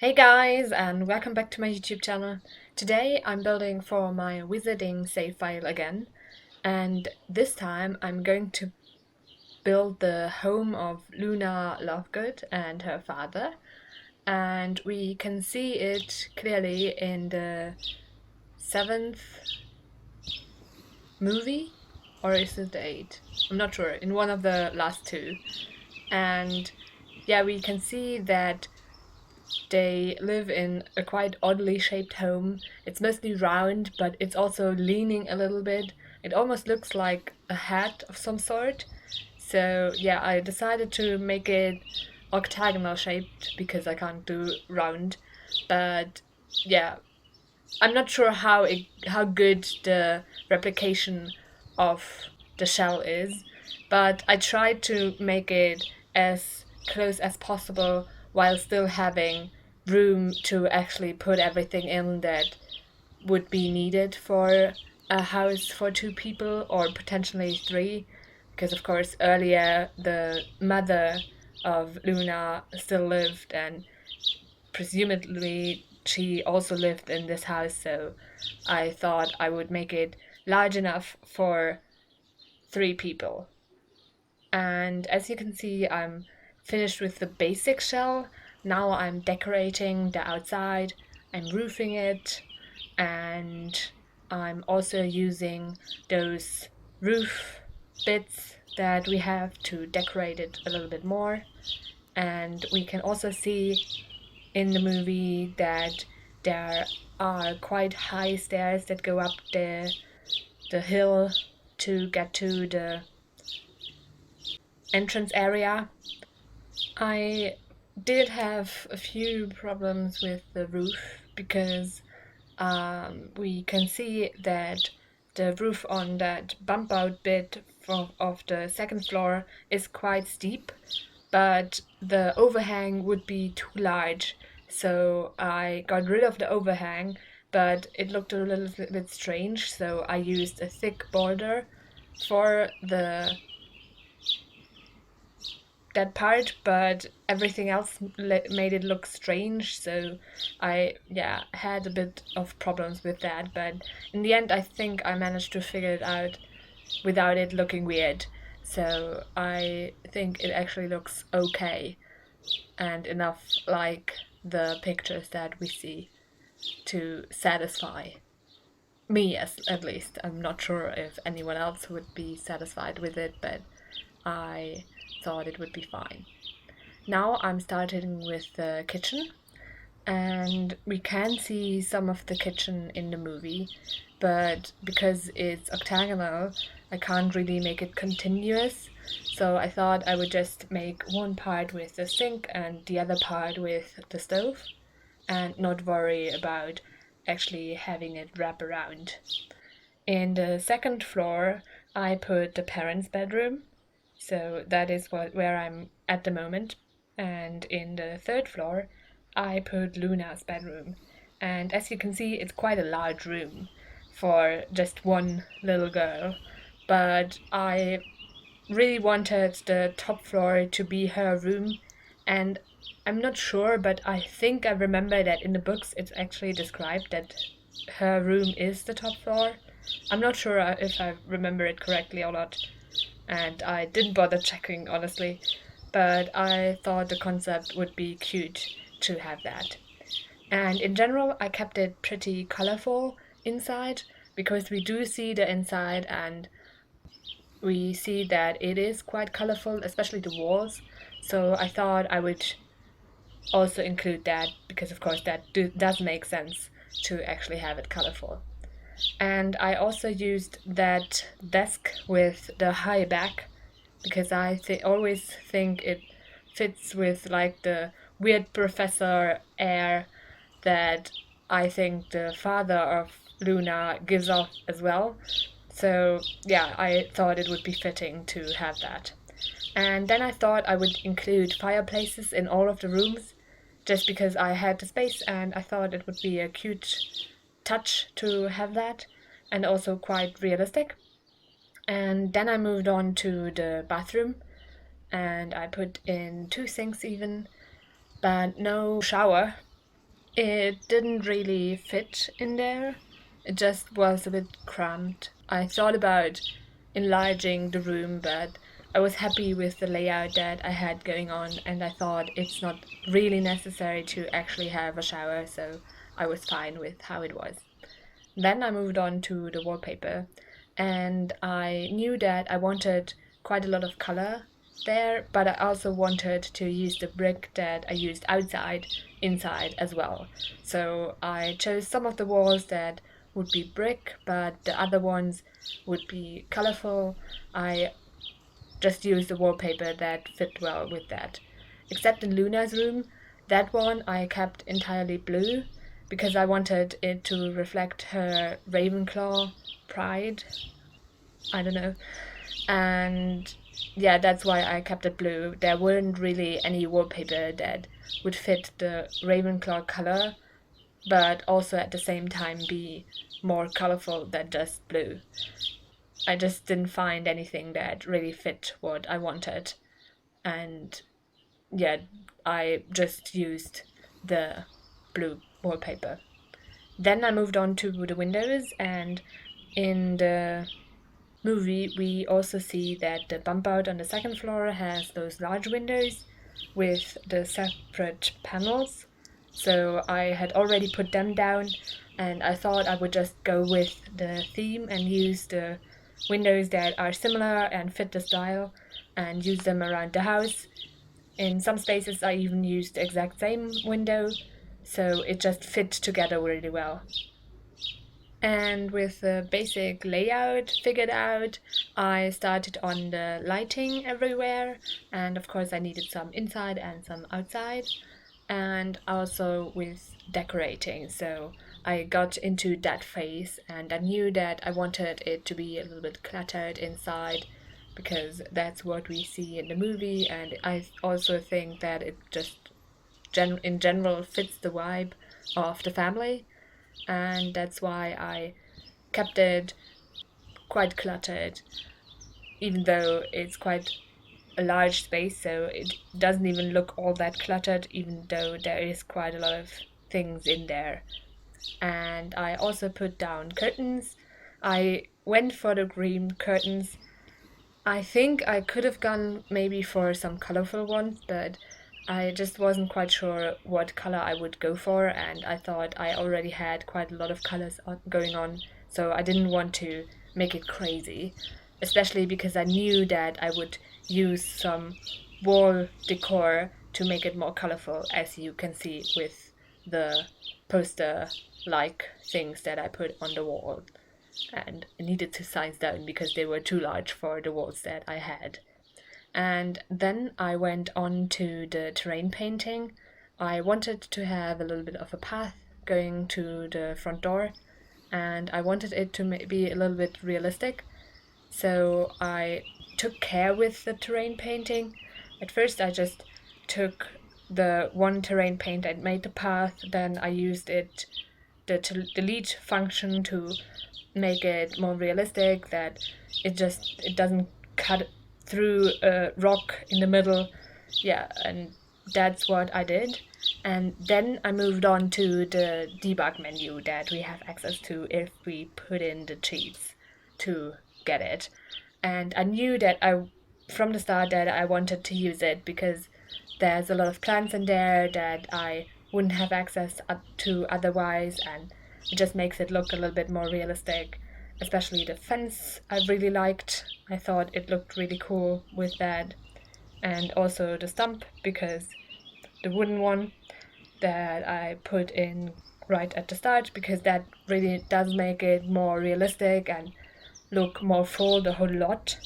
Hey guys, and welcome back to my YouTube channel. Today I'm building for my wizarding save file again, and this time I'm going to build the home of Luna Lovegood and her father, and we can see it clearly in the 7th movie, or is it the 8th? I'm not sure, in one of the last two. And yeah, we can see that they live in a quite oddly shaped home. It's mostly round, but it's also leaning a little bit. It almost looks like a hat of some sort. So yeah, I decided to make it octagonal shaped because I can't do round. But yeah, I'm not sure how good the replication of the shell is, but I tried to make it as close as possible while still having room to actually put everything in that would be needed for a house for two people or potentially three. Because, of course, earlier the mother of Luna still lived, and presumably she also lived in this house, so I thought I would make it large enough for three people. And as you can see, I'm finished with the basic shell. Now I'm decorating the outside, I'm roofing it, and I'm also using those roof bits that we have to decorate it a little bit more. And we can also see in the movie that there are quite high stairs that go up the hill to get to the entrance area. I did have a few problems with the roof because we can see that the roof on that bump out bit of the second floor is quite steep, but the overhang would be too large. So I got rid of the overhang, but it looked a little bit strange, so I used a thick border for that part, but everything else made it look strange, so I had a bit of problems with that, but in the end I think I managed to figure it out without it looking weird. So I think it actually looks okay and enough like the pictures that we see to satisfy me, as at least. I'm not sure if anyone else would be satisfied with it, but I thought it would be fine. Now I'm starting with the kitchen, and we can see some of the kitchen in the movie, but because it's octagonal, I can't really make it continuous. So I thought I would just make one part with the sink and the other part with the stove, and not worry about actually having it wrap around. In the second floor, I put the parents' bedroom, so that is where I'm at the moment. And in the third floor, I put Luna's bedroom. And as you can see, it's quite a large room for just one little girl. But I really wanted the top floor to be her room, and I'm not sure, but I think I remember that in the books it's actually described that her room is the top floor. I'm not sure if I remember it correctly or not, and I didn't bother checking, honestly, but I thought the concept would be cute to have that. And in general, I kept it pretty colorful inside because we do see the inside, and we see that it is quite colorful, especially the walls. So I thought I would also include that because, of course, that does make sense to actually have it colorful. And I also used that desk with the high back because I always think it fits with like the weird professor air that I think the father of Luna gives off as well. So yeah, I thought it would be fitting to have that. And then I thought I would include fireplaces in all of the rooms just because I had the space, and I thought it would be a cute touch to have that, and also quite realistic. And then I moved on to the bathroom, and I put in two sinks even, but no shower It didn't really fit in there. It just was a bit cramped. I thought about enlarging the room, but I was happy with the layout that I had going on, and I thought it's not really necessary to actually have a shower, so I was fine with how it was. Then I moved on to the wallpaper, and I knew that I wanted quite a lot of color there, but I also wanted to use the brick that I used outside, inside as well. So I chose some of the walls that would be brick, but the other ones would be colorful. I just used the wallpaper that fit well with that. Except in Luna's room, that one I kept entirely blue because I wanted it to reflect her Ravenclaw pride. I don't know. And yeah, that's why I kept it blue. There weren't really any wallpaper that would fit the Ravenclaw color, but also at the same time be more colorful than just blue. I just didn't find anything that really fit what I wanted. And yeah, I just used the blue wallpaper. Then I moved on to the windows, and in the movie, we also see that the bump out on the second floor has those large windows with the separate panels. So I had already put them down, and I thought I would just go with the theme and use the windows that are similar and fit the style and use them around the house. In some spaces, I even used the exact same window, so it just fit together really well. And with the basic layout figured out, I started on the lighting everywhere. And of course, I needed some inside and some outside. And also with decorating. So I got into that phase and I knew that I wanted it to be a little bit cluttered inside because that's what we see in the movie. And I also think that it just in general fits the vibe of the family, and that's why I kept it quite cluttered, even though it's quite a large space, so it doesn't even look all that cluttered, even though there is quite a lot of things in there. And I also put down curtains. I went for the green curtains. I think I could have gone maybe for some colorful ones, but I just wasn't quite sure what color I would go for, and I thought I already had quite a lot of colors going on, so I didn't want to make it crazy, especially because I knew that I would use some wall decor to make it more colorful, as you can see with the poster like things that I put on the wall, and I needed to size down because they were too large for the walls that I had. And then I went on to the terrain painting. I wanted to have a little bit of a path going to the front door, and I wanted it to be a little bit realistic. So I took care with the terrain painting. At first, I just took the one terrain paint and made the path, then I used the delete function to make it more realistic, that it doesn't cut through a rock in the middle. Yeah, and that's what I did. And then I moved on to the debug menu that we have access to if we put in the cheats to get it. And I knew that from the start that I wanted to use it because there's a lot of plants in there that I wouldn't have access up to otherwise, and it just makes it look a little bit more realistic. Especially the fence I really liked. I thought it looked really cool with that. And also the stump, because the wooden one that I put in right at the start, because that really does make it more realistic and look more full the whole lot.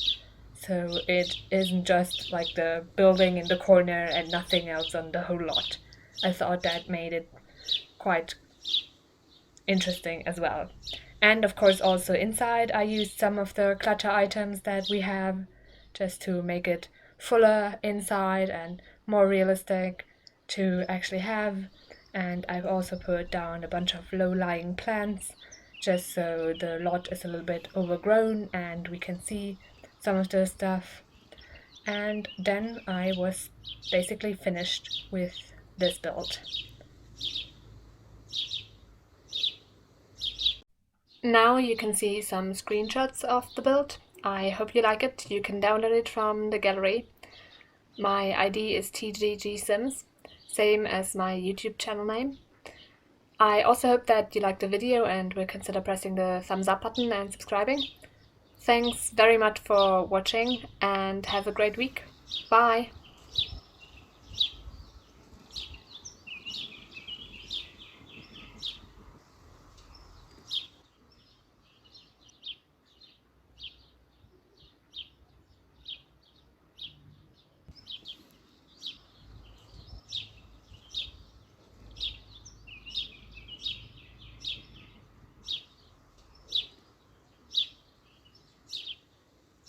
So it isn't just like the building in the corner and nothing else on the whole lot. I thought that made it quite interesting as well. And of course, also inside, I used some of the clutter items that we have just to make it fuller inside and more realistic to actually have. And I've also put down a bunch of low-lying plants just so the lot is a little bit overgrown and we can see some of the stuff. And then I was basically finished with this build. Now you can see some screenshots of the build. I hope you like it. You can download it from the gallery. My ID is tggsims, same as my YouTube channel name. I also hope that you liked the video and will consider pressing the thumbs up button and subscribing. Thanks very much for watching and have a great week. Bye!